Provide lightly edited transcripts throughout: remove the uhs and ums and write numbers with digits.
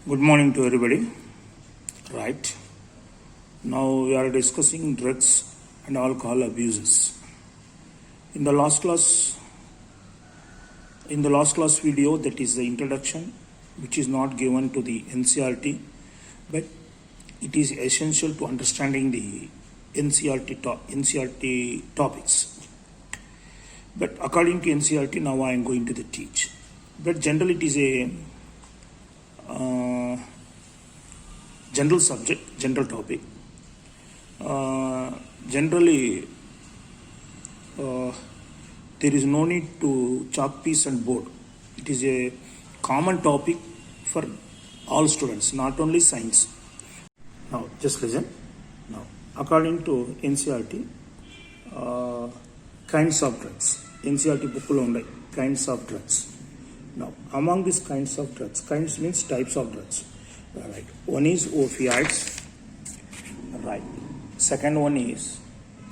Good morning to everybody. Right. Now we are discussing drugs and alcohol abuses. In the last class video, that is the introduction, which is not given to the NCERT, but it is essential to understanding the NCERT topics. But according to NCERT, now I am going to teach. But generally it is a general subject, general topic. Generally, there is no need to chalk piece and board. It is a common topic for all students, not only science. Now, just listen. Now, according to NCERT, kinds of drugs. NCERT book lo undayi kinds of drugs. Now, among these kinds of drugs, kinds means types of drugs. Right. One is opioids. Right. Second one is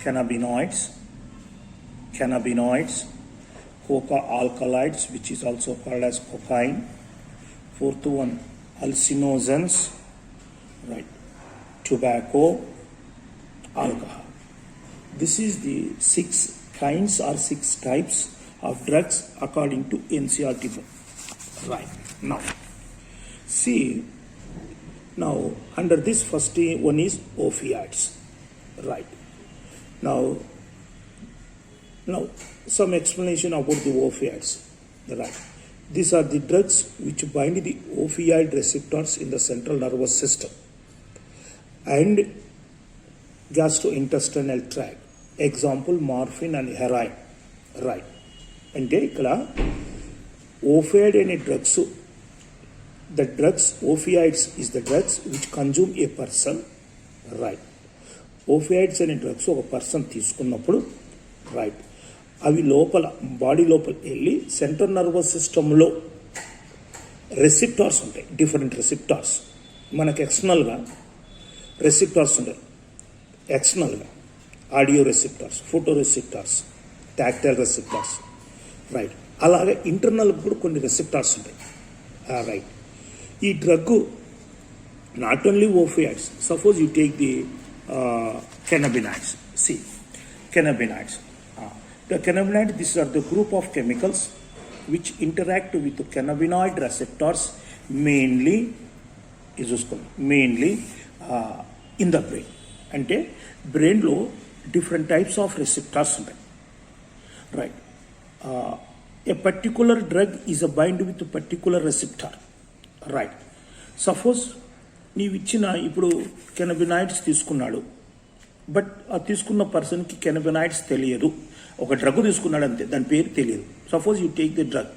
cannabinoids. Coca alkaloids, which is also called as cocaine. Fourth one, hallucinogens. Right. Tobacco, alcohol. This is the 6 kinds or 6 types of drugs according to NCERT book. Right. Now, see, now under this first one is opioids. Right. Now some explanation about the opioids. Right. These are the drugs which bind the opioid receptors in the central nervous system and gastrointestinal tract. Example, morphine and heroin. Right. అంటే ఇక్కడ opioid అనే drugs opioids is the drugs which consume a person. Right. Opioids అనే drugs ఒక person తీసుకున్నప్పుడు right అవి body లోపల వెళ్ళి central nervous సిస్టంలో రెసిప్టార్స్ ఉంటాయి, డిఫరెంట్ రెసిప్టార్స్. మనకు ఎక్స్టర్నల్గా రెసిప్టార్స్ ఉంటాయి, ఎక్స్టర్నల్గా audio receptors, photo receptors, tactile receptors. Right. అలాగే ఇంటర్నల్ కూడా కొన్ని రెసిప్టార్స్ ఉంటాయి. రైట్. ఈ drug not only opioids. Suppose you take the cannabinoids. See, cannabinoids. The cannabinoids, these are the group of chemicals which interact with the cannabinoid receptors mainly in the brain. అంటే బ్రెయిన్లో different types of రెసిప్టార్స్ ఉంటాయి. Right. A particular drug is a bind with a particular receptor. Right. Suppose నీవు ఇచ్చిన ఇప్పుడు కెనబినాయిడ్స్ తీసుకున్నాడు, but ఆ తీసుకున్న పర్సన్కి కెనబినాయిడ్స్ తెలియదు. ఒక డ్రగ్ తీసుకున్నాడు అంతే, దాని పేరు తెలియదు. Suppose you take the drug,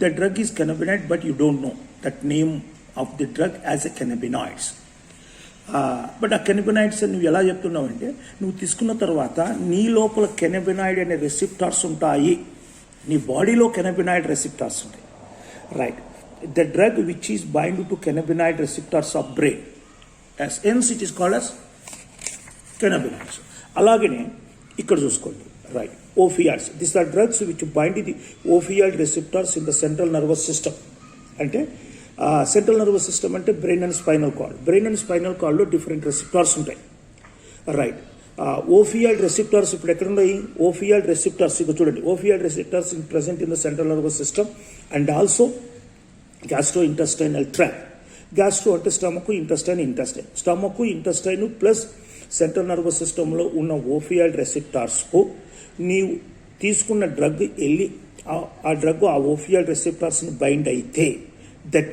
the drug is cannabinoid, but you don't know that name of the drug as a cannabinoids. But ఆ కెనబినాయిడ్స్ నువ్వు ఎలా చెప్తున్నావు అంటే, నువ్వు తీసుకున్న తర్వాత నీ లోపల కెనబినాయిడ్ అనే రెసిప్టార్స్ ఉంటాయి, నీ బాడీలో కెనబినాయిడ్ రెసిప్టార్స్ ఉంటాయి. Right. The drug which is bind to cannabinoid receptors of brain, as hence it is called as cannabinoids. అలాగనే ఇక్కడ చూసుకోండి. Right. ఓఫియాయిడ్స్, these are drugs which bind the opioid receptors in the central nervous system. అంటే central nervous system అంటే brain and spinal cord. Brain and spinal కార్డ్లో different రెసిప్టార్స్ ఉంటాయి. Right. ఓఫియాయిడ్ రెసిప్టార్స్ ఇప్పుడు ఎక్కడ ఉన్నాయి? ఓఫియాయిడ్ రెసిప్టార్స్ ఇక్కడ చూడండి. Opioid receptors present in the central nervous system and also gastrointestinal tract. Gastro అంటే stomach, intestine. Stomach, intestine plus central nervous సిస్టంలో ఉన్న ఓఫియాయిడ్ రెసిప్టార్స్కు నీవు తీసుకున్న డ్రగ్ వెళ్ళి ఆ డ్రగ్ ఆ ఓఫియాయిడ్ రెసిప్టార్స్ని బైండ్ అయితే that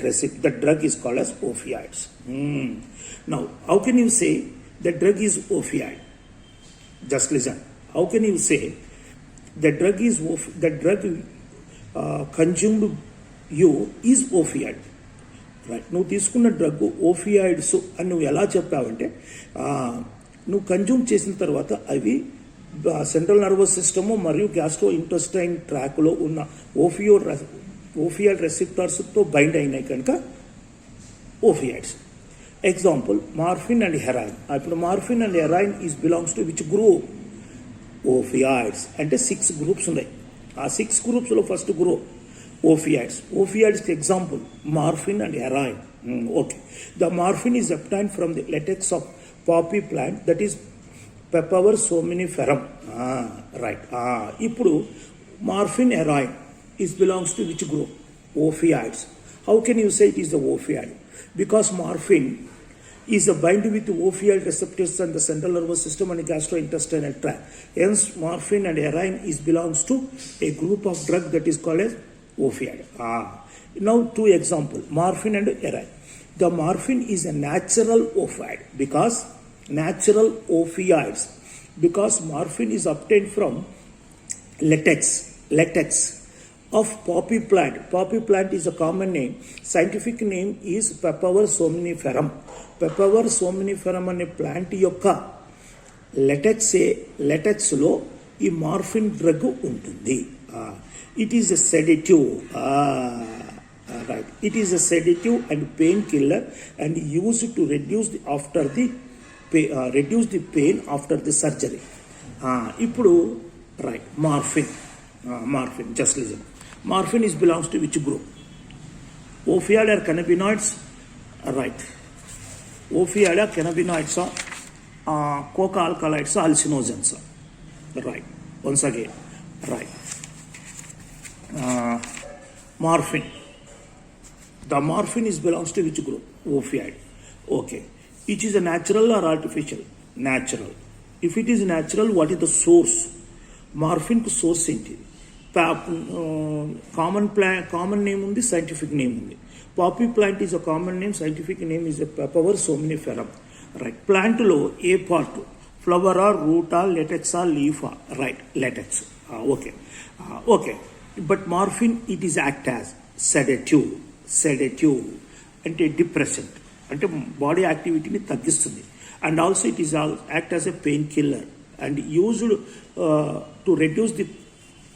drug is called as opioids. Now, how can you say that drug is opioid? Just listen. How can you say that drug consumed you is opioid? Right. నువ్వు తీసుకున్న drug ఓఫియాయిడ్స్ అని నువ్వు ఎలా చెప్పావంటే, నువ్వు consume చేసిన తర్వాత అవి సెంట్రల్ నర్వస్ సిస్టము మరియు గ్యాస్ట్రో ఇంటెస్టైన్ ట్రాక్లో ఉన్న ఓఫియాయిడ్ రెసిప్టార్స్తో బైండ్ అయినాయి కనుక opioids. Example, morphine and heroin. ఇప్పుడు morphine and heroin belongs to which group? Opioids. అంటే 6 గ్రూప్స్ ఉన్నాయి. ఆ 6 గ్రూప్స్లో first group Opioids. Opioids example, morphine and heroin. Okay. The morphine is obtained from the latex of poppy plant, that is Papaver somniferum. Right. ఇప్పుడు morphine, heroin is belongs to which group? Opioids. How can you say it is the opioid? Because morphine is a bind with opioid receptors in the central nervous system and gastrointestinal tract. Hence, morphine and heroin is belongs to a group of drug that is called as opioid. Now, two example, morphine and heroin. The morphine is a natural opioid because natural opioids, because morphine is obtained from latex of poppy plant. Poppy plant is a common name. Scientific name is Papaver somniferum. Papaver somniferum అనే plant యొక్క లెటెక్స్లో ఈ morphine drug ఉంటుంది. It is a sedative. Right. It is a sedative and painkiller and used to reduce the pain after the surgery. ఇప్పుడు right, morphine. Just listen. Morphine is belongs to which group? Opioid or cannabinoids? Right. Opioid or cannabinoids or coca alkaloids or hallucinogens? Right. Once again. Right. Morphine. The morphine is belongs to which group? Opioid. Okay. It is a natural or artificial? Natural. If it is natural, what is the source? Morphine కు source ఏంటి? Common name ఉంది, scientific name ఉంది. Poppy plant is a common name, scientific name is a papaver somniferum. Right. ప్లాంట్లో ఏ part? ఫ్లవరా, రూటా, లెటెక్సా, లీఫా? Right, latex. Okay. But morphine it is act as sedative అంటే డిప్రెసెంట్, అంటే బాడీ యాక్టివిటీని తగ్గిస్తుంది. And also it is act as a pain killer and used to reduce the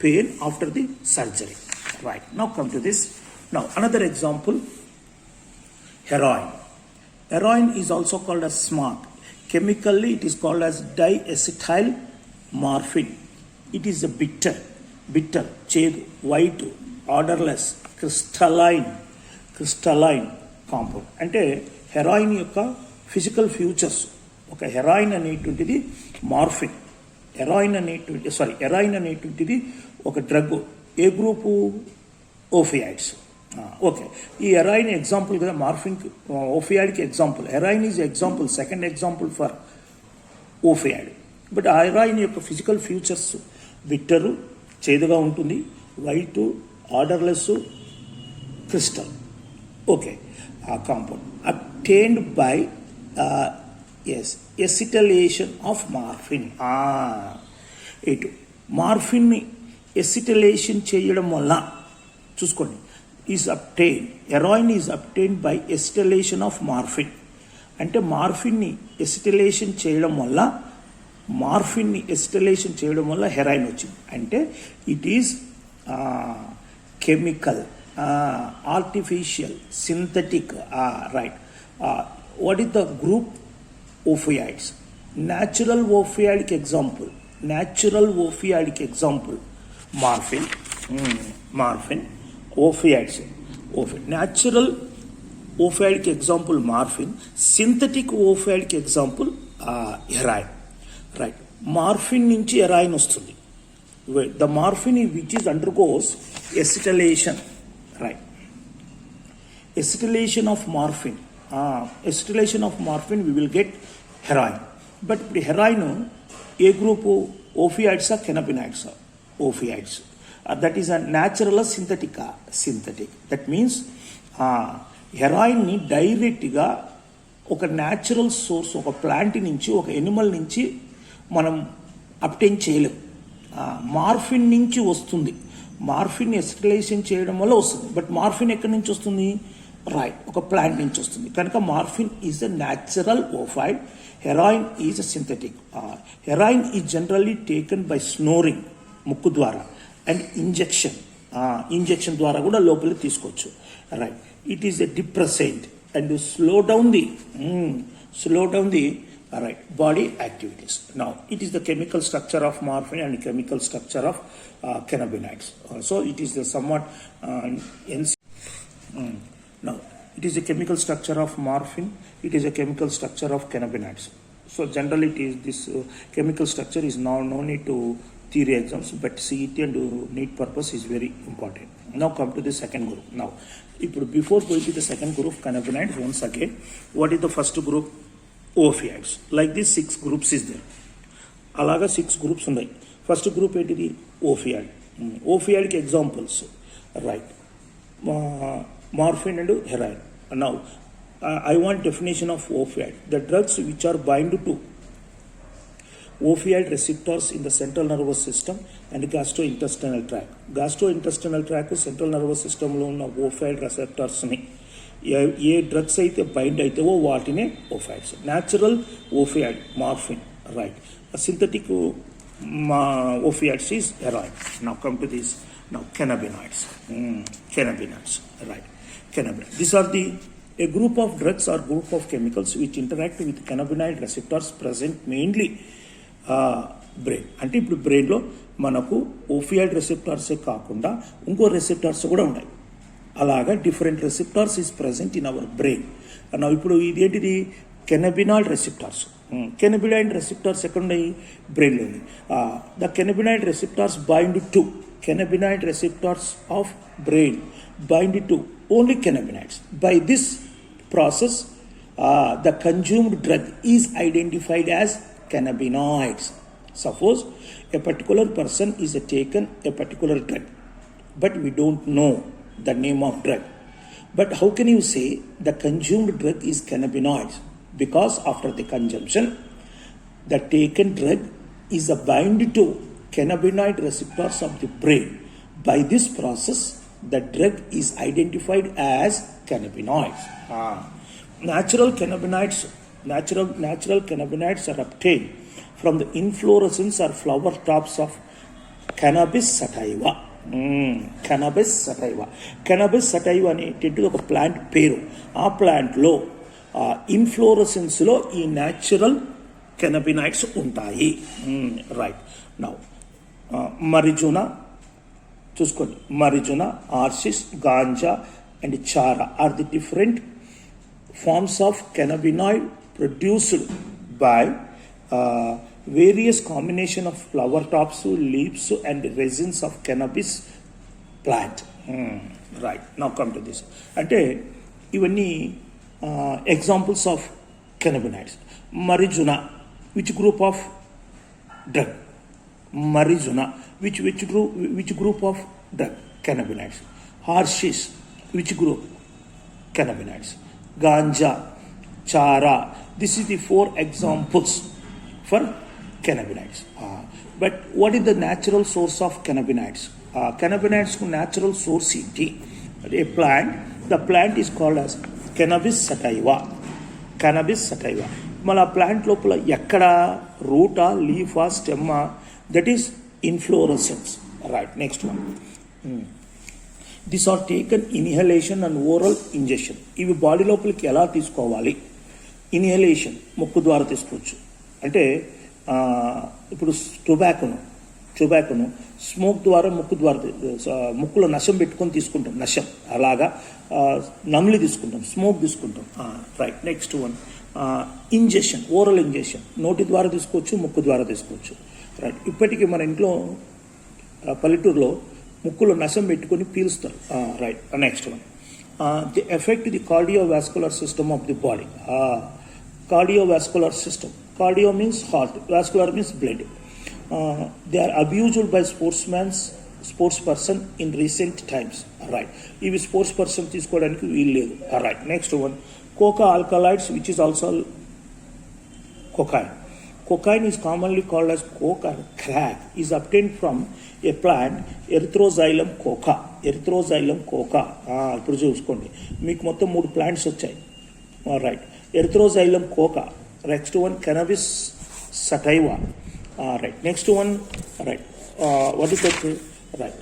pain after the surgery. Right. Now come to this. Now another example, heroin. Heroin is also called as SMART. Chemically it is called as diacetyl morphine. It is a bitter, chedu, white, odorless, crystalline compound. అంటే heroin యొక్క physical features, ఒక heroin అనేటువంటిది morphine. Heroin అనేటువంటిది ఒక drug. ఏ గ్రూపు? Opioids. Okay. ఈ heroin example కదా మార్ఫిన్, ఓఫియాయిడ్కి example. Heroin is example, second example for opioid. But ఆ హెరాయిన్ యొక్క ఫిజికల్ ఫ్యూచర్స్ బిట్టరు, చేదుగా ఉంటుంది, వైట్, ఆర్డర్లెస్, క్రిస్టల్. ఓకే. ఆ compound obtained by acetylation of morphine. ఇటు మార్ఫిన్ని ఎసిటలేషన్ చేయడం వల్ల చూసుకోండి, heroin is obtained by acetylation of morphine. అంటే మార్ఫిన్ని ఎసిటలేషన్ చేయడం వల్ల హెరాయిన్ వచ్చింది. అంటే it is chemical, artificial, synthetic. Right. What is the group? Opioids. Natural ఓఫియాయిడ్కి ఎగ్జాంపుల్ మార్ఫిన్. ఓఫియాయిడ్స్. న్యాచురల్ ఓఫియాయిడ్కి ఎగ్జాంపుల్ మార్ఫిన్, సింథటిక్ ఓఫియాయిడ్కి ఎగ్జాంపుల్ హెరాయిన్. రైట్. మార్ఫిన్ నుంచి హెరాయిన్ వస్తుంది. The morphine which is undergoes acetylation. Right. Acetylation of morphine we will get heroin. But ఇప్పుడు heroin ఏ గ్రూపు? ఓఫియాయిడ్సా, కెనబినాయిడ్సా? Opioids. That is a natural, సింథటికా? సింథటిక్. దట్ మీన్స్ హెరాయిన్ని డైరెక్ట్గా ఒక న్యాచురల్ సోర్స్, ఒక ప్లాంట్ నుంచి, ఒక ఎనిమల్ నుంచి మనం అబ్టైన్ చేయలేం. మార్ఫిన్ నుంచి వస్తుంది. మార్ఫిన్ ఎసిటలైజేషన్ చేయడం వల్ల వస్తుంది. బట్ మార్ఫిన్ ఎక్కడి నుంచి వస్తుంది? రైట్, ఒక ప్లాంట్ నుంచి వస్తుంది. కనుక morphine is a natural opioid, heroin is a synthetic. Heroin is generally taken by snoring, ముక్కు ద్వారా, అండ్ ఇంజెక్షన్ ద్వారా కూడా లోపలికి తీసుకోవచ్చు. Right. It is a depressant and slow down the All right, body activities. Now, it is the chemical structure of morphine and chemical structure of cannabinoids. So, it is the somewhat now, it is a chemical structure of morphine. It is a chemical structure of cannabinoids. So, generally, it is this chemical structure is now no need to theory exams, but CET and NEET purpose is very important. Now, come to the second group. Now, before going to the second group, cannabinoids, once again, what is the first group? Opioids. Like this, 6 groups is there. Alaga 6 groups ఉన్నాయి. First group ఏంటిది? Opioid. Opioid కి examples, right? Morphine and heroin. Now, I want definition of opioid. The drugs which are bind to opioid receptors in the central nervous system and gastrointestinal tract. Gastrointestinal tract, central nervous system లో ఉన్న opioid receptors ని ఏ drugs అయితే bind అవుతావో వాటినే opioids. Natural opioid morphine, right. Synthetic opioids is heroin. Now come to this. Now cannabinoids, right. Cannabinoids, these are a group of drugs or group of chemicals which interact with cannabinoid receptors present mainly brain. అంటే ఇప్పుడు బ్రెయిన్లో మనకు ఓఫియాయిడ్ రెసెప్టార్సే కాకుండా ఇంకో receptors కూడా ఉన్నాయి. అలాగా different receptors is present in our brain. ఇప్పుడు ఇది ఏంటిది? కెనబినాయిడ్ రెసెప్టార్స్. కెనబినాయిడ్ రెసెప్టార్స్ ఎక్కడున్నాయి? బ్రెయిన్లో ఉంది. The cannabinoid receptors bind to cannabinoid receptors of brain bind to only cannabinoids. By this process, the consumed drug is identified as cannabinoids. Suppose a particular person is taken a particular drug, but we don't know the name of drug. But how can you say the consumed drug is cannabinoids? Because after the consumption, the taken drug is a bind to cannabinoid receptors of the brain. By this process, the drug is identified as cannabinoids. Natural cannabinoids are obtained from the inflorescence or flower tops of cannabis sativa. Cannabis sativa అనేటువంటి ఒక plant పేరు. ఆ ప్లాంట్లో ఇన్ఫ్లోరసెన్స్లో ఈ natural cannabinoids ఉంటాయి, right. Now marijuana, చూసుకోండి, marijuana, arsis, ganja and chara are the different forms of cannabinoid produced by various combination of flower tops, leaves and resins of cannabis plant, right. Now come to this. అంటే ఇవన్నీ examples of cannabinoids. Marijuana, which group of drug? Marijuana, which group of drug? Cannabinoids. Hashish, which group? Cannabinoids. Ganja, chara. This is the 4 examples for cannabinoids. But what is the natural source of cannabinoids? Cannabinoids natural source is a plant. The plant is called as cannabis sativa. మళ్ళీ ఆ plant లోపల ఎక్కడ రూటా, లీఫా, స్టెమ్మా, that is inflorescence, right. Next one, this are taken inhalation and oral injection. ఇవి body లోపలికి ఎలా తీసుకోవాలి? ఇన్హలేషన్ ముక్కు ద్వారా తీసుకోవచ్చు. అంటే ఇప్పుడు టొబాకోను స్మోక్ ద్వారా ముక్కులో నశం పెట్టుకొని తీసుకుంటాం, నశం. అలాగా నమిలి తీసుకుంటాం, స్మోక్ తీసుకుంటాం, right. Next one, injection, oral injection. నోటి ద్వారా తీసుకోవచ్చు, ముక్కు ద్వారా తీసుకోవచ్చు, రైట్. ఇప్పటికీ మన ఇంట్లో పల్లెటూరులో ముక్కులో నశం పెట్టుకొని పీలుస్తారు, right. Next one, the effect the cardiovascular system of the body. Cardiovascular system. Cardio means heart, vascular means blood. They are abused by sportsperson in recent times, right. Ivi sports person తీసుకోవడానికి వీలు లేదు, right. Next one, coca alkaloids, which is also cocaine. Cocaine is commonly called as coke or crack, is obtained from a plant Erythroxylum coca. ఇప్పుడు చూసుకోండి, మీకు మొత్తం 3 plants వచ్చాయి, right. Erythroxylum coca. Next one, cannabis sativa, right. Next one, right. What is that? Right.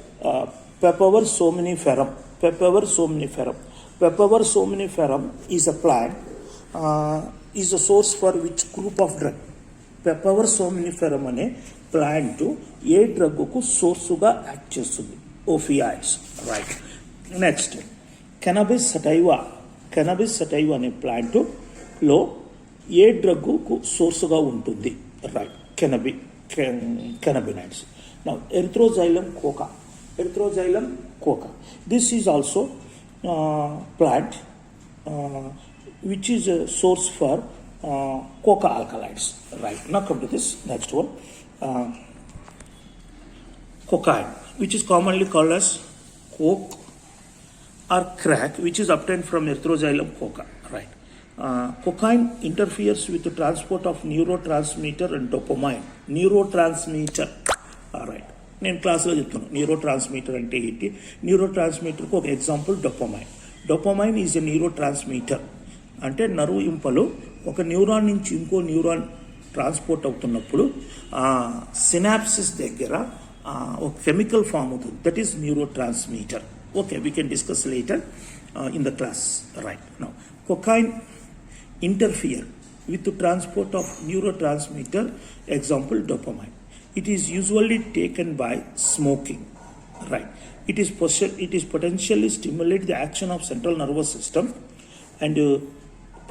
Papaver somniferum. Papaver somniferum is a plant. Is a source for which group of drug? Papaver somniferum అనే plant ఏ డ్రగ్కు సోర్సుగా act చేస్తుంది? Opioids. Right. Next, cannabis sativa అనే ప్లాంట్లో ఏ డ్రగ్కు సోర్సుగా ఉంటుంది? Right, cannabinoids. Now, erythroxylum coca. This is also plant which is a source for coca alkaloids. Right. Now come to this next one. Cocaine, which is commonly called as coke or crack, which is obtained from erythroxylum coca. Right. Cocaine interferes with the transport of neurotransmitter and dopamine. Alright. నేను క్లాస్లో చెప్తున్నాను neuro transmitter అంటే ఏంటి. Neuro ట్రాన్స్మిటర్కి ఒక example dopamine is a neuro transmitter. అంటే నరువు ఇంపలు ఒక neuron నుంచి ఇంకో న్యూరాన్ ట్రాన్స్పోర్ట్ అవుతున్నప్పుడు సినాప్సిస్ దగ్గర ఒక కెమికల్ ఫామ్ అవుతుంది. That is neuro transmitter. Okay, we can discuss later in the class. Right. Now cocaine interfere with the transport of neurotransmitter, example dopamine. It is usually taken by smoking. Right. It is potentially stimulate the action of central nervous system and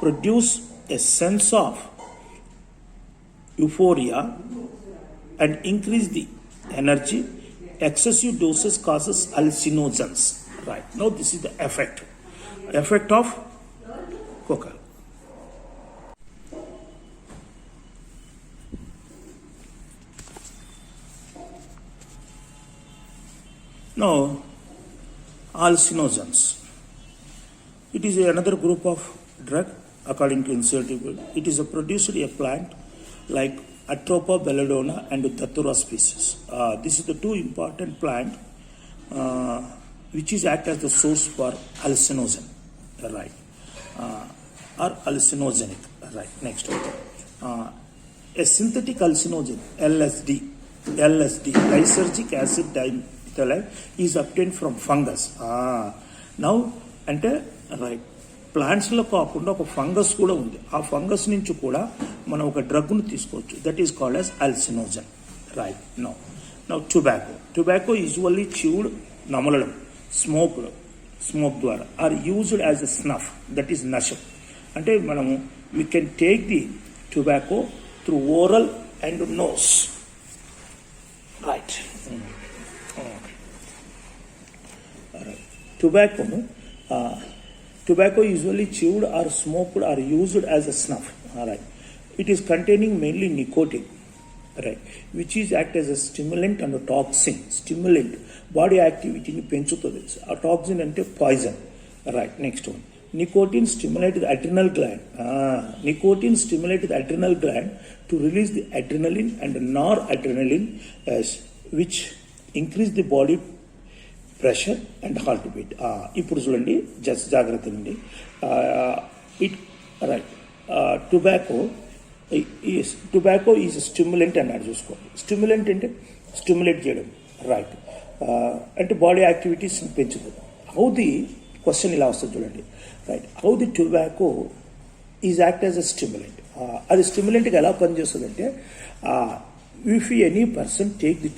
produce a sense of euphoria and increase the energy. Excessive doses causes hallucinogens. Right. Now this is the effect of coca. Now, hallucinogens. It is another group of drug according to Incertable. It is produced a plant like Atropa belladonna and Datura species. This is the two important plant which is act as the source for hallucinogen. Right. Or hallucinogenic. Right. Next one. A synthetic hallucinogen, LSD, lysergic acid dimethyl is obtained from fungus. Now, అంటే right, ప్లాంట్స్లో కాకుండా ఒక fungus కూడా ఉంది. ఆ fungus నుంచి కూడా మనం ఒక డ్రగ్ను తీసుకోవచ్చు. That is called as hallucinogen. Right. Now tobacco usually chewed, నమలడం, స్మోక్ ద్వారా, or used as a snuff. That is నషం. అంటే మనము we can take the tobacco through oral and nose. Right. Tobacco usually chewed or smoked or used as a snuff. Alright. It is containing mainly nicotine, right, which is act as a stimulant and a toxin. Stimulant body activity ni penchutadi. A toxin ante poison. Right. Next one. Nicotine stimulates the adrenal gland. Nicotine stimulates the adrenal gland to release the adrenaline and noradrenaline, which increase the body pressure and heart beat. ఇప్పుడు చూడండి, just జాగ్రత్త అండి. Right. Tobacco is stimulant అన్నాడు, చూసుకోండి. Stimulant అంటే stimulate చేయడం. Right. అంటే body activities పెంచుతుంది. హౌ ది క్వశ్చన్ ఇలా వస్తుంది చూడండి. Right. How the tobacco is act as a stimulant. అది స్టిమ్యులెంట్గా ఎలా పనిచేస్తుంది అంటే, if any person take the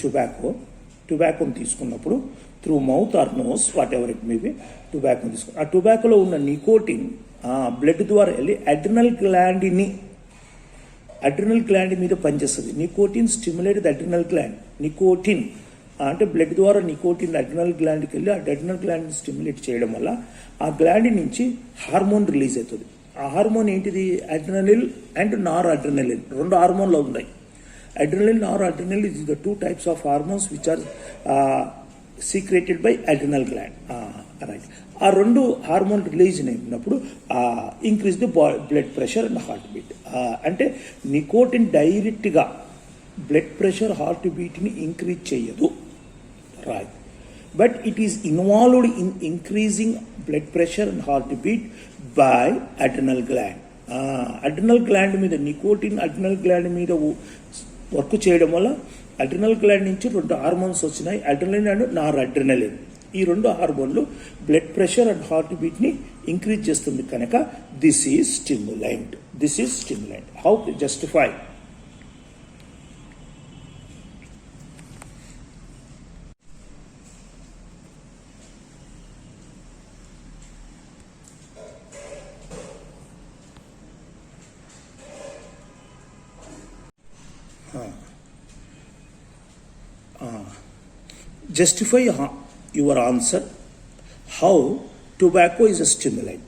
టొబాకోని తీసుకున్నప్పుడు through mouth or nose, whatever it may be, టొబాకోని తీసుకుని ఆ టొబాకోలో ఉన్న నికోటిన్ బ్లడ్ ద్వారా వెళ్ళి అడ్రినల్ గ్లాండ్ మీద పనిచేస్తుంది. Nicotine stimulate the adrenal gland. Nicotine అంటే బ్లడ్ ద్వారా నికోటిన్ అడ్రినల్ గ్లాండ్కి వెళ్ళి ఆ అడ్రినల్ గ్లాండ్ని స్టిమ్యులేట్ చేయడం వల్ల ఆ గ్లాండ్ నుంచి హార్మోన్ రిలీజ్ అవుతుంది. ఆ హార్మోన్ ఏంటిది? Adrenaline and Nar adrenaline. రెండు హార్మోన్లు ఉన్నాయి. Adrenaline, noradrenaline is the two types of hormones which are secreted by adrenal gland. Right. ఆ రెండు హార్మోన్ రిలీజ్ అయినప్పుడు increase the blood pressure and heart beat. అంటే నికోటిన్ డైరెక్ట్గా బ్లడ్ ప్రెషర్, హార్ట్ బీట్ని increase చేయదు. Right. But it is involved in increasing blood pressure and heart beat by adrenal gland. Adrenal gland మీద nicotine adrenal gland మీద work చేయడం వల్ల adrenal gland నుంచి రెండు హార్మోన్స్ వచ్చినాయి, అడ్రినలిన్ అండ్ నార్ అడ్రినలిన్. ఈ రెండు హార్మోన్లు బ్లడ్ ప్రెషర్ అండ్ హార్ట్ బీట్ని ఇంక్రీజ్ చేస్తుంది కనుక this is stimulant. How to justify? Justify your answer. How tobacco is a stimulant.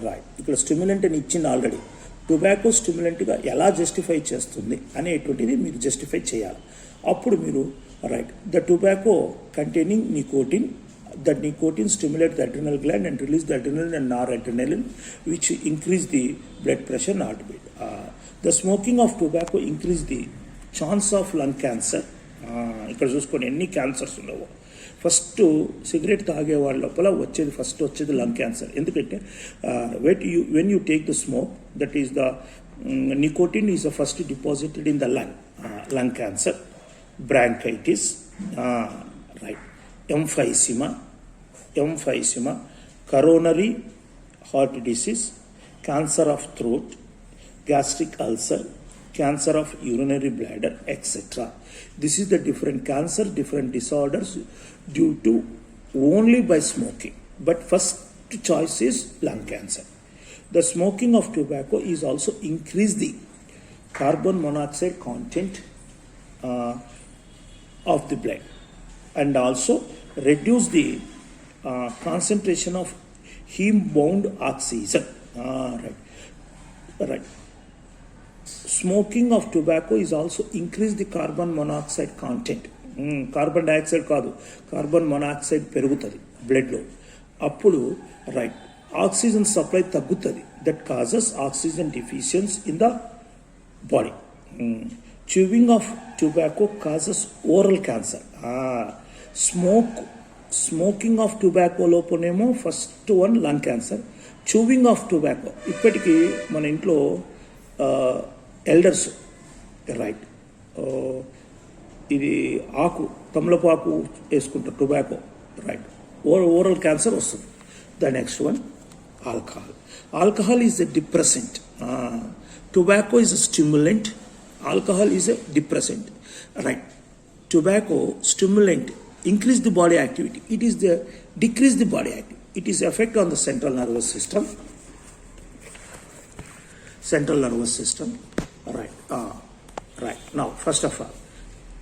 Right, ఇక్కడ స్టిమ్యులెంట్ అని ఇచ్చింది ఆల్రెడీ. టొబాకో స్టిమ్యులెంట్గా ఎలా జస్టిఫై చేస్తుంది అనేటువంటిది మీరు జస్టిఫై చేయాలి. అప్పుడు మీరు right, the tobacco containing nicotine, that nicotine stimulates the adrenal gland and release the adrenaline and noradrenaline, which increase the blood pressure and heartbeat. The smoking of tobacco increase the chance of lung cancer. ఇక్కడ చూసుకొని ఎన్ని cancers ఉండవు. First cigarette తాగే వాళ్ళ లోపల వచ్చేది lung cancer. ఎందుకంటే when you take the smoke, that is the nicotine is the first deposited in the lung cancer, bronchitis, right, emphysema, coronary heart disease, cancer of throat, gastric ulcer, cancer of urinary bladder, etc. This is the different cancer, different disorders due to only by smoking. But first choice is lung cancer. The smoking of tobacco is also increase the carbon monoxide content of the blood, and also reduce the concentration of heme-bound oxygen. Right. Smoking of tobacco is also increase the carbon monoxide content. Carbon dioxide కాదు, carbon monoxide పెరుగుతుంది బ్లడ్లో. అప్పుడు right, oxygen supply తగ్గుతుంది. That causes oxygen deficiency in the body. Chewing of tobacco causes oral cancer. Smoking of tobacco లోపనేమో first one lung cancer. Chewing of tobacco, ఇప్పటికీ మన ఇంట్లో elders right, ఇది ఆకు, తమలపాకు వేసుకుంటారు, టొబాకో రైట్, ఓరల్ క్యాన్సర్ వస్తుంది. The next one alcohol is a depressant. Tobacco is a stimulant, alcohol is a depressant. Right, tobacco stimulant increase the body activity, it is the decrease the body activity, it is effect on the central nervous system. Right, now first of all,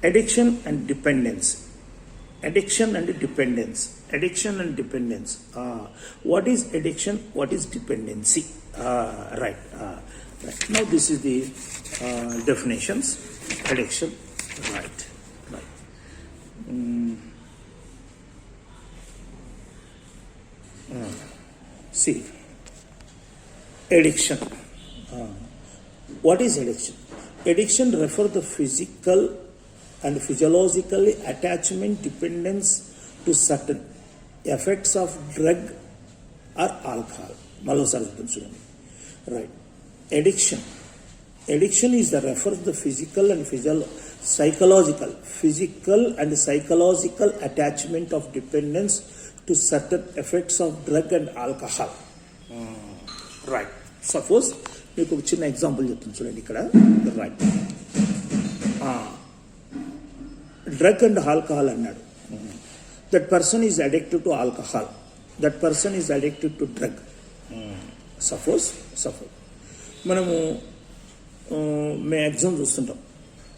addiction and dependence. What is addiction, what is dependency? Right, now this is the definitions. Addiction, right. See, addiction. What is addiction? Addiction refers to physical and physiological attachment, dependence to certain effects of drug or alcohol. Right. Addiction is the refer to the physical and psychological attachment of dependence to certain effects of drug and alcohol. Right. Suppose మీకు ఒక చిన్న example చెప్తాను చూడండి ఇక్కడ. Right, drug and alcohol అన్నాడు. That person is addicted to alcohol, that person is addicted to drug. Suppose మనము మేము exam చూస్తుంటాం,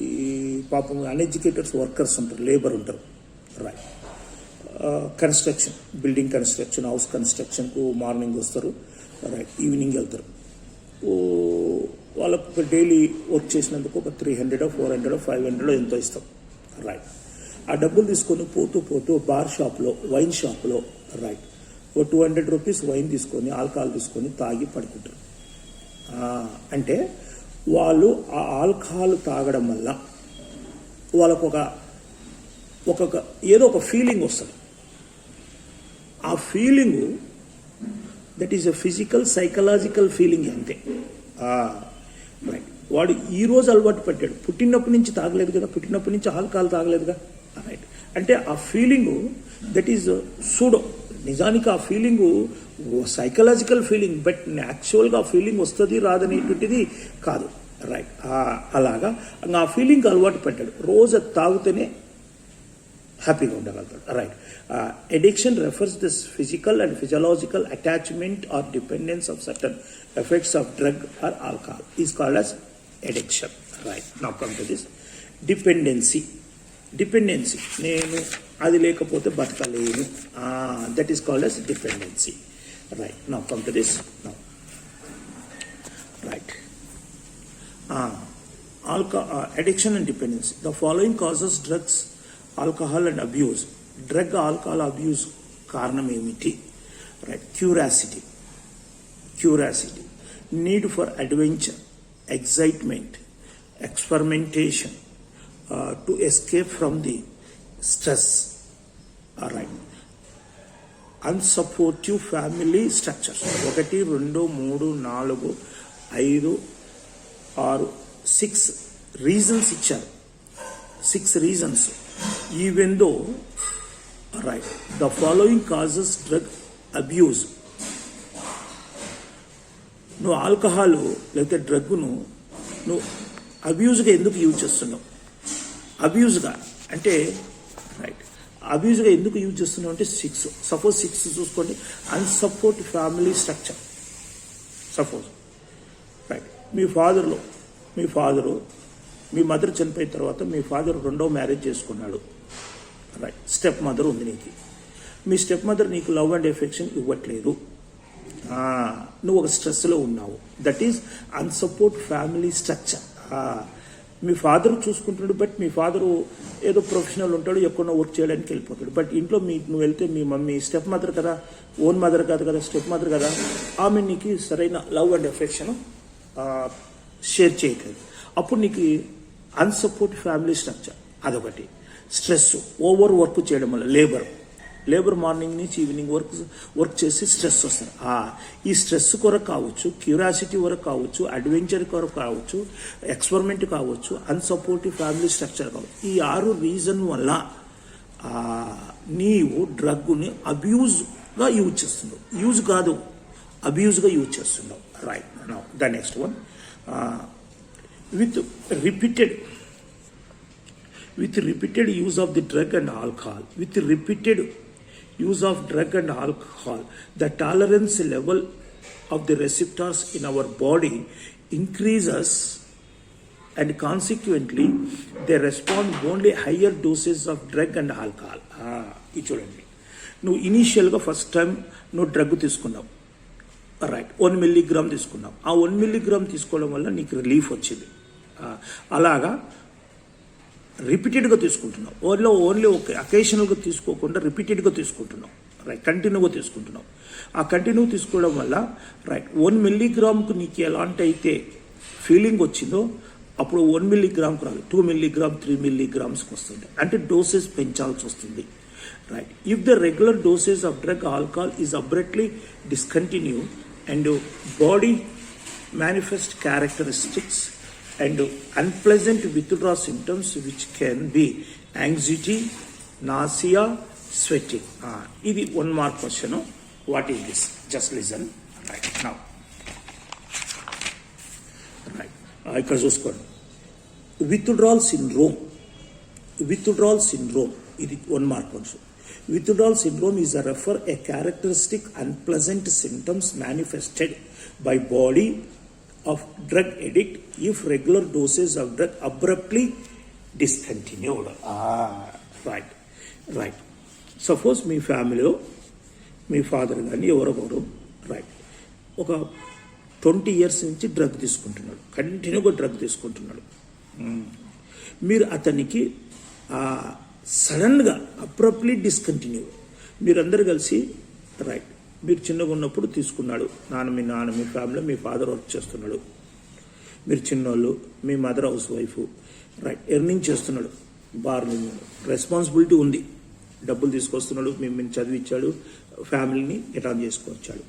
ఈ పాపం అన్ఎడ్యుకేటెడ్స్ వర్కర్స్ ఉంటారు, లేబర్ ఉంటారు. Right, construction, building construction, house కన్స్ట్రక్షన్కు మార్నింగ్ వస్తారు, రైట్, ఈవినింగ్ వెళ్తారు. వాళ్ళకు డైలీ వర్క్ చేసినందుకు ఒక 300, 400, 500 ఎంతో ఇస్తాం. రైట్, ఆ డబ్బులు తీసుకొని పోతూ బార్ షాప్లో, వైన్ షాప్లో రైట్, ఓ 200 రూపీస్ వైన్ తీసుకొని, ఆల్కహాల్ తీసుకొని తాగి పడుకుంటారు. అంటే వాళ్ళు ఆ ఆల్కహాల్ తాగడం వల్ల వాళ్ళకు ఒక ఏదో ఒక ఫీలింగ్ వస్తుంది. ఆ feeling that is a physical psychological feeling అంతే. రైట్, వాడు ఈరోజు అలవాటు పట్టాడు, పుట్టినప్పటి నుంచి తాగలేదు కదా, పుట్టినప్పటి నుంచి ఆల్కహాల్ తాగలేదుగా. రైట్, అంటే ఆ ఫీలింగు దట్ ఈజ్ సూడో. నిజానికి ఆ ఫీలింగు సైకలాజికల్ ఫీలింగ్, బట్ యాక్చువల్గా ఆ ఫీలింగ్ వస్తుంది రాదనేటువంటిది కాదు. రైట్, అలాగా ఆ ఫీలింగ్ అలవాటు పెట్టాడు, రోజు తాగితేనే హ్యాపీగా ఉండగలుగుతాడు. Right, addiction refers this physical and physiological attachment or dependence of certain effects of drug or alcohol is called as addiction. Right, now come to this dependency. నేను అది లేకపోతే బతకలేను, that is called as dependency. Right, now come to this now. Right, addiction and dependency. The following causes drugs, alcohol and abuse. Drug, alcohol abuse కారణం ఏమిటి? Right, curiosity, need for adventure, excitement, experimentation, to escape from the stress. All right, unsupportive family structures. 1 2 3 4 5 6 6 reasons ఇచ్చారు. 6 reasons. Even though, right, the following causes drug abuse. నువ్వు alcohol లేకపోతే డ్రగ్ను నువ్వు అబ్యూజ్గా ఎందుకు use చేస్తున్నావు? అబ్యూజ్గా అంటే right, అబ్యూజ్గా ఎందుకు యూజ్ చేస్తున్నావు అంటే 6. సపోజ్ 6 చూసుకోండి, unsupport family structure. Suppose right, మీ ఫాదరు మీ మదర్ చనిపోయిన తర్వాత మీ ఫాదర్ 2వ మ్యారేజ్ చేసుకున్నాడు. రైట్, స్టెప్ మదర్ ఉంది నీకు. మీ స్టెప్ మదర్ నీకు లవ్ అండ్ ఎఫెక్షన్ ఇవ్వట్లేదు, నువ్వు ఒక స్ట్రెస్లో ఉన్నావు. That is unsupport family structure. మీ ఫాదర్ చూసుకుంటున్నాడు, బట్ మీ ఫాదరు ఏదో ప్రొఫెషనల్ ఉంటాడు, ఎక్కడో వర్క్ చేయడానికి వెళ్ళిపోతాడు. బట్ ఇంట్లో నువ్వు వెళ్తే మీ మమ్మీ స్టెప్ మదర్ కదా, ఓన్ మదర్ కాదు కదా, స్టెప్ మదర్ కదా, ఆమె నీకు సరైన లవ్ అండ్ ఎఫెక్షన్ షేర్ చేయట్లేదు. అప్పుడు నీకు అన్సపోర్ట్ ఫ్యామిలీ స్ట్రక్చర్. అదొకటి. స్ట్రెస్, ఓవర్ వర్క్ చేయడం వల్ల లేబర్ మార్నింగ్ నుంచి ఈవినింగ్ వర్క్ చేసి స్ట్రెస్ వస్తారు. ఈ స్ట్రెస్ కొరకు కావచ్చు, క్యూరియాసిటీ వరకు కావచ్చు, అడ్వెంచర్ కొరకు కావచ్చు, ఎక్స్పెరిమెంట్ కావచ్చు, అన్సపోర్టివ్ ఫ్యామిలీ స్ట్రక్చర్ కావచ్చు. ఈ 6 రీజన్ వల్ల నీవు డ్రగ్ని అబ్యూజ్గా యూజ్ చేస్తున్నావు. యూజ్ కాదు, అబ్యూజ్గా యూజ్ చేస్తున్నావు. Right, now the next one, with repeated use of the drug and alcohol. With repeated use of drug and alcohol, the tolerance level of the receptors in our body increases, and consequently they respond only higher doses of drug and alcohol. ఇది చూడండి, నువ్వు ఇనీషియల్గా first time నువ్వు drug తీసుకున్నావు. Right, 1 milligram తీసుకున్నావు. ఆ 1 milligram తీసుకోవడం వల్ల నీకు రిలీఫ్ వచ్చింది. అలాగా రిపీటెడ్గా తీసుకుంటున్నావు. ఓన్లీ ఒక అకేషనల్గా తీసుకోకుండా రిపీటెడ్గా తీసుకుంటున్నావు. రైట్, కంటిన్యూగా తీసుకుంటున్నావు. ఆ కంటిన్యూ తీసుకోవడం వల్ల రైట్ 1 milligram నీకు ఎలాంటి అయితే ఫీలింగ్ వచ్చిందో అప్పుడు 1 milligram రాదు, 2 milligram 3 milligrams వస్తుంది. అంటే డోసేజ్ పెంచాల్సి వస్తుంది. Right, if the regular dosage of drug alcohol is abruptly discontinue and body manifest characteristics and unpleasant withdrawal symptoms which can be anxiety, nausea, sweating. This 1 mark question. What is this? Just listen. Right, now. Right, ఇక్కడ చూసుకోండి, withdrawal syndrome. ఇది 1 mark question. Withdrawal syndrome is a characteristic unpleasant symptoms manifested by body of drug addict if regular doses of drug abruptly discontinued. Right. Suppose మీ ఫ్యామిలీలో మీ father కానీ ఎవరొకరు right ఒక 20 years నుంచి drug తీసుకుంటున్నాడు, కంటిన్యూగా drug తీసుకుంటున్నాడు. మీరు అతనికి సడన్గా అబ్రప్ట్లీ డిస్కంటిన్యూ, మీరందరూ కలిసి రైట్ మీరు చిన్నగా ఉన్నప్పుడు తీసుకున్నాడు, మీ ఫ్యామిలీలో మీ ఫాదర్ వర్క్ చేస్తున్నాడు, మీరు చిన్నోళ్ళు, మీ mother housewife right earning చేస్తున్నాడు, రెస్పాన్సిబిలిటీ ఉంది, డబ్బులు తీసుకొస్తున్నాడు, మిమ్మల్ని చదివించాడు, ఫ్యామిలీని ఎటాన్ చేసుకొచ్చాడు,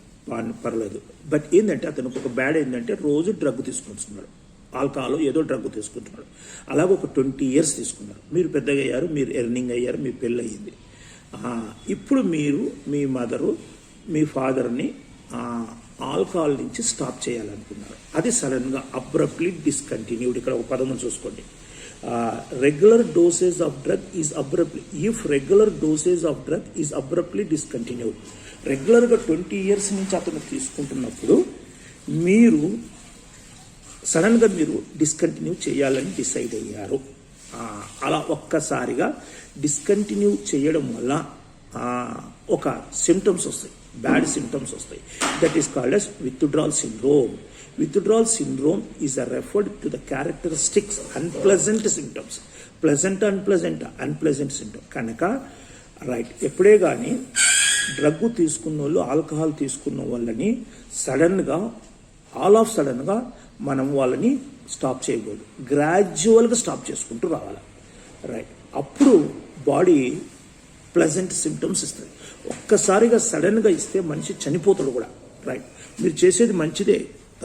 పర్లేదు. బట్ ఏంటంటే అతనికి ఒక బ్యాడ్ ఏంటంటే రోజు డ్రగ్ తీసుకొస్తున్నాడు, ఆల్కహాల్ ఏదో డ్రగ్ తీసుకుంటున్నాడు. అలాగే ఒక 20 years తీసుకున్నారు, మీరు పెద్దగా అయ్యారు, మీరు ఎర్నింగ్ అయ్యారు, మీ పెళ్ళి అయ్యింది. ఇప్పుడు మీరు మీ మదరు మీ ఫాదర్ని ఆల్కహాల్ నుంచి స్టాప్ చేయాలనుకున్నారు, అది సడన్గా అబ్రప్ట్లీ డిస్కంటిన్యూడ్. ఇక్కడ ఒక పదము చూసుకోండి, regular dosage of drug is abruptly, if regular dosage of drug is abruptly discontinued. రెగ్యులర్గా 20 years నుంచి అతను తీసుకుంటున్నప్పుడు మీరు సడన్గా మీరు డిస్కంటిన్యూ చేయాలని డిసైడ్ అయ్యారు. అలా ఒక్కసారిగా డిస్కంటిన్యూ చేయడం వల్ల ఒక సిమ్టమ్స్ వస్తాయి, బ్యాడ్ సిమ్టమ్స్ వస్తాయి. That is called as withdrawal syndrome. Withdrawal syndrome is referred to the characteristics unpleasant symptoms. unpleasant symptom కనుక రైట్, ఎప్పుడే కానీ డ్రగ్ తీసుకున్న వాళ్ళు, ఆల్కహాల్ తీసుకున్న వాళ్ళని సడన్గా మనం వాళ్ళని స్టాప్ చేయకూడదు, గ్రాడ్యువల్గా స్టాప్ చేసుకుంటూ రావాలి. రైట్, అప్పుడు బాడీ ప్లెజెంట్ సిమ్టమ్స్ ఇస్తుంది. ఒక్కసారిగా సడన్గా ఇస్తే మనిషి చనిపోతాడు కూడా. రైట్, మీరు చేసేది మంచిదే.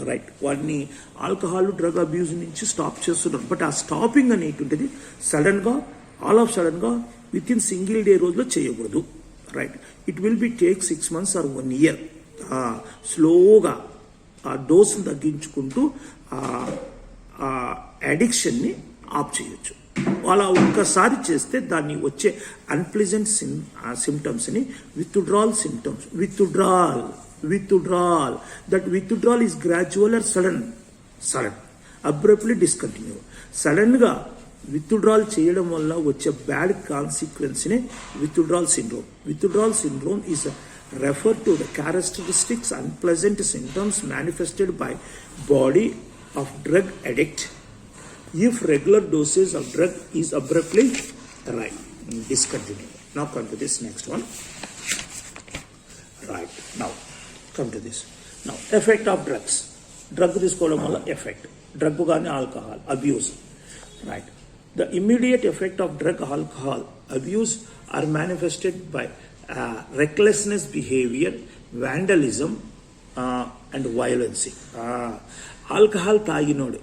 రైట్, వాడిని ఆల్కహాల్ డ్రగ్ అబ్యూజ్ నుంచి స్టాప్ చేస్తున్నారు. బట్ ఆ స్టాపింగ్ అనేటువంటిది సడన్గా సడన్గా విత్ ఇన్ సింగిల్ డే రోజులో చేయకూడదు. Right, it will be take 6 months or 1 year. స్లోగా ఆ డోస్ని తగ్గించుకుంటూ ఆ అడిక్షన్ని ఆఫ్ చేయొచ్చు. అలా ఒక్కసారి చేస్తే దాన్ని వచ్చే అన్ప్లెజెంట్ సిమ్టమ్స్ని withdrawal symptoms. withdrawal that withdrawal is gradual or sudden abruptly discontinue. సడన్గా విత్డ్రాల్ చేయడం వల్ల వచ్చే బ్యాడ్ కాన్సిక్వెన్స్ని withdrawal syndrome is referred to the characteristics unpleasant symptoms manifested by body of drug addict if regular dosage of drug is abruptly discontinued. Now come to this next one. Right, now come to this. Now effect of drugs. Drug తీసుకోవడం వల్ల effect, drug కానీ alcohol abuse. Right, the immediate effect of drug alcohol abuse are manifested by recklessness behavior, vandalism and violence. Alcohol తాగినోడు,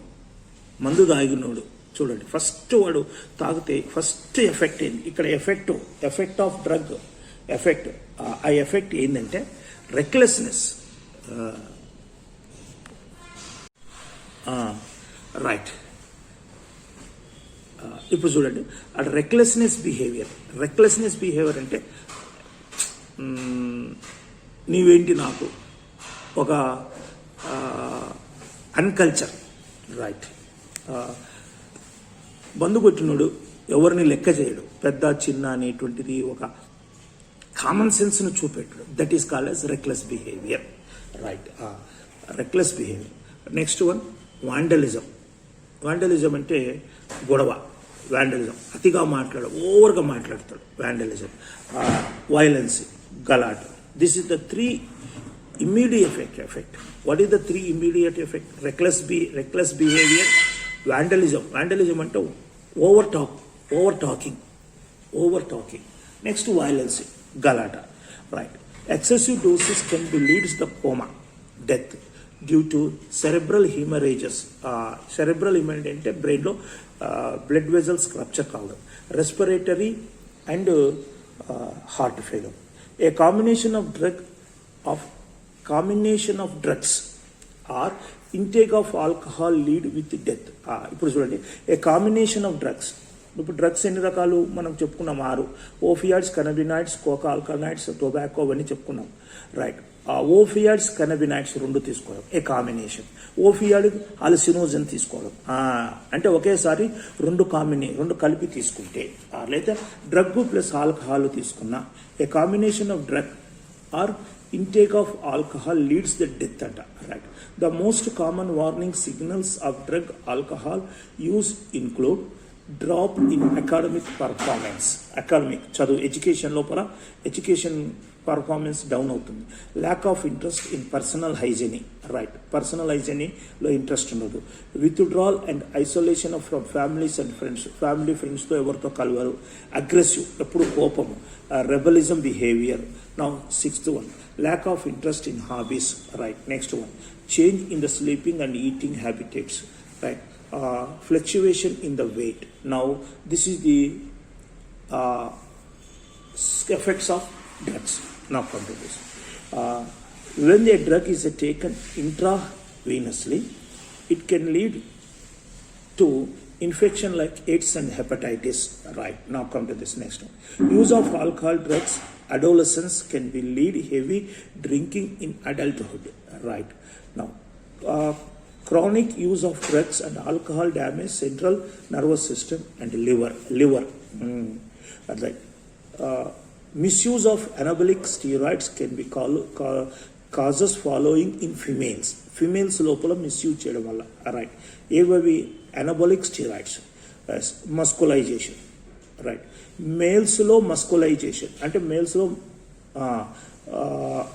మందు తాగినోడు చూడండి, first వాడు తాగితే first effect ఏంది ఇక్కడ? Effect of drug effect. ఆ ఎఫెక్ట్ ఏంటంటే రెక్లెస్నెస్. రైట్, ఇప్పుడు చూడండి, అటు రెక్లెస్నెస్ బిహేవియర్ అంటే నీవేంటి నాకు ఒక అన్కల్చర్. రైట్, బంధు కొట్టినోడు ఎవరిని లెక్క చేయడు, పెద్ద చిన్న అనేటువంటిది ఒక కామన్ సెన్స్ను చూపెట్టడు. That is called as reckless behaviour. Right, reckless behaviour. Next one vandalism అంటే గొడవ. వాండలిజం అతిగా ఓవర్గా మాట్లాడతాడు. వాండలిజం, వైలెన్స్, గలాట్. This is the 3 immediate effect. What is the 3 immediate effect? Reckless behavior, vandalism అంటే ఓవర్ టాకింగ్. నెక్స్ట్ violence, గలాట. రైట్, excessive doses can be leads the coma, death due to cerebral hemorrhages. cerebral hemorrhage అంటే బ్రెయిన్లో blood vessels rupture కావడం, respiratory and heart failure. A combination of drugs or intake of alcohol lead with death. ఇప్పుడు చూడండి, ఏ combination of drugs. ఇప్పుడు drugs ఎన్ని రకాలు మనం చెప్పుకున్నాం? 6. ఓఫియాయిడ్స్, కనబినాయిడ్స్, కోకా ఆల్కలాయిడ్స్, టొబాకో అవన్నీ చెప్పుకున్నాం. రైట్, ఓఫియాయిడ్స్, కనబినాయిడ్స్ 2 తీసుకోవడం ఏ కాంబినేషన్. ఓఫియాయిడ్, హాలుసినోజన్ తీసుకోవడం అంటే ఒకేసారి 2 కలిపి తీసుకుంటే, లేదా డ్రగ్ ప్లస్ ఆల్కహాల్ తీసుకున్నా. A combination of drug or intake of alcohol leads the death అంట. Right, the most common warning signals of drug alcohol use include drop in academic performance. చదువు, ఎడ్యుకేషన్ లోపల ఎడ్యుకేషన్ పర్ఫార్మెన్స్ డౌన్ అవుతుంది. Lack of interest in personal hygiene. Right, personal హైజీనీలో interest ఉండదు. Withdrawal and isolation from families and friends. ఫ్రెండ్స్తో ఎవరితో కలవరు. Aggressive, ఎప్పుడు కోపము. Rebellism behaviour. Now 6th one, lack of interest in hobbies. Right, next one, change in the sleeping and eating habits. Right, fluctuation in the weight. Now this is the effects of drugs. Now come to this. When a drug is taken intravenously, it can lead to infection like AIDS and hepatitis. Right, now come to this next one. Use of alcohol drugs, adolescents can be lead heavy drinking in adulthood. Right, now chronic use of drugs and alcohol damage central nervous system and liver. Right. Misuse of anabolic steroids can be causes following in females. Females లోపల misuse చేయడం వల్ల right ఏవవి anabolic steroids masculinization right మేల్స్లో masculinization అంటే మేల్స్లో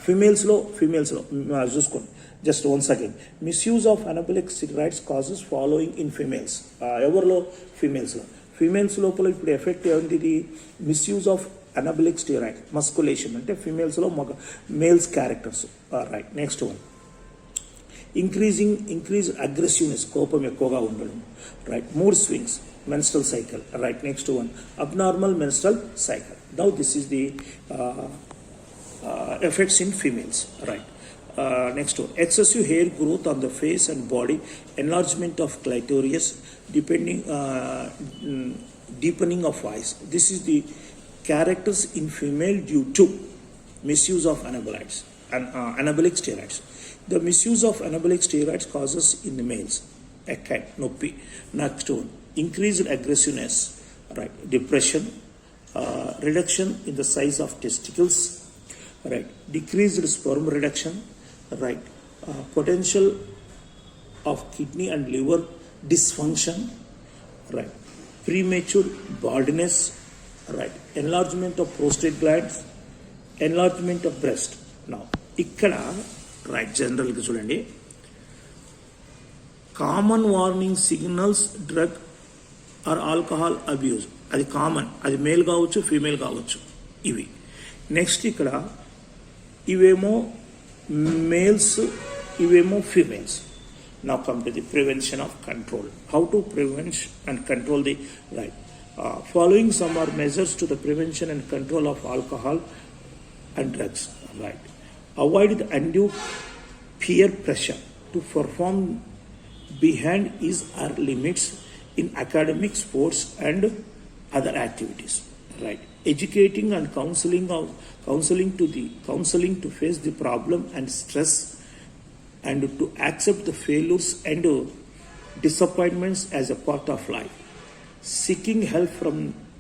ఫిమేల్స్లో చూసుకోండి just once again misuse of anabolic steroids causes following in females ఎవరిలో ఫిమేల్స్ లోపల ఇప్పుడు ఎఫెక్ట్ ఏంటిది misuse of anabolic steroid masculinization అంటే ఫిమేల్స్లో males characters right next one increase aggressiveness కోపం ఎక్కువగా ఉండడం right mood swings menstrual cycle right next one abnormal menstrual cycle now this is the effects in females right next one excessive hair growth on the face and body enlargement of clitoris deepening of eyes this is the characters in female due to misuse of anabolics and anabolic steroids the misuse of anabolic steroids causes in the males okay noppi next one increased aggressiveness right depression reduction in the size of testicles right decreased sperm reduction right potential of kidney and liver dysfunction right premature baldness right enlargement of prostate glands enlargement of breast now ikkada right general ga chudandi common warning signals drug or alcohol abuse అది common అది male కావచ్చు female కావచ్చు ఇవి next ఇక్కడ ఇవేమో males ఇవేమో females now come to the prevention of control how to prevent and control the right following some are measures to the prevention and control of alcohol and drugs right avoid the undue peer pressure to perform behind his or limits in academic, sports and other activities right educating and counseling to face the problem and stress and to accept the failures and disappointments as a part of life seeking help from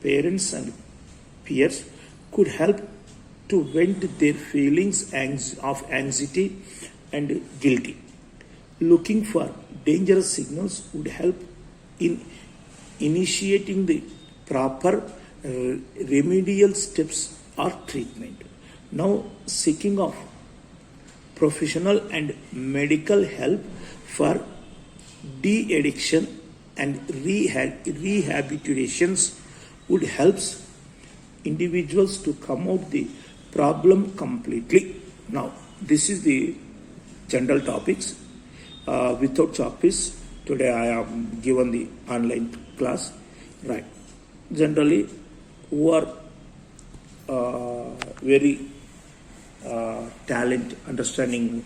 parents and peers could help to vent their feelings of anxiety and guilty looking for dangerous signals would help in initiating the proper remedial steps or treatment. Now seeking of professional and medical help for de-addiction and rehabilitations would help individuals to come out the problem completely. Now this is the general topics without chapters. Today I am given the online class, right? Generally, who are very talent understanding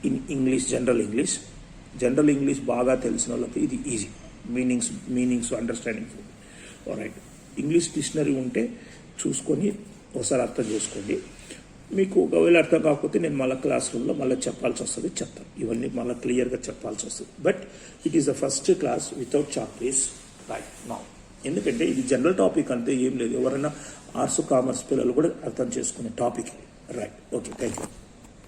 in English, general English బాగా తెలిసిన వాళ్ళకి ఇది easy meanings understanding right English dictionary ఉంటే చూసుకొని ఒకసారి అర్థం చేసుకోండి మీకు ఒకవేళ అర్థం కాకపోతే నేను మళ్ళీ క్లాస్ రూమ్లో మళ్ళీ చెప్పాల్సి వస్తుంది చెప్తాను ఇవన్నీ మళ్ళీ క్లియర్గా చెప్పాల్సి వస్తుంది but it is the first class without chapters right now ఎందుకంటే ఇది జనరల్ టాపిక్ అంటే ఏం లేదు ఎవరైనా ఆర్ట్స్ కామర్స్ పిల్లలు కూడా అర్థం చేసుకునే topic right okay thank you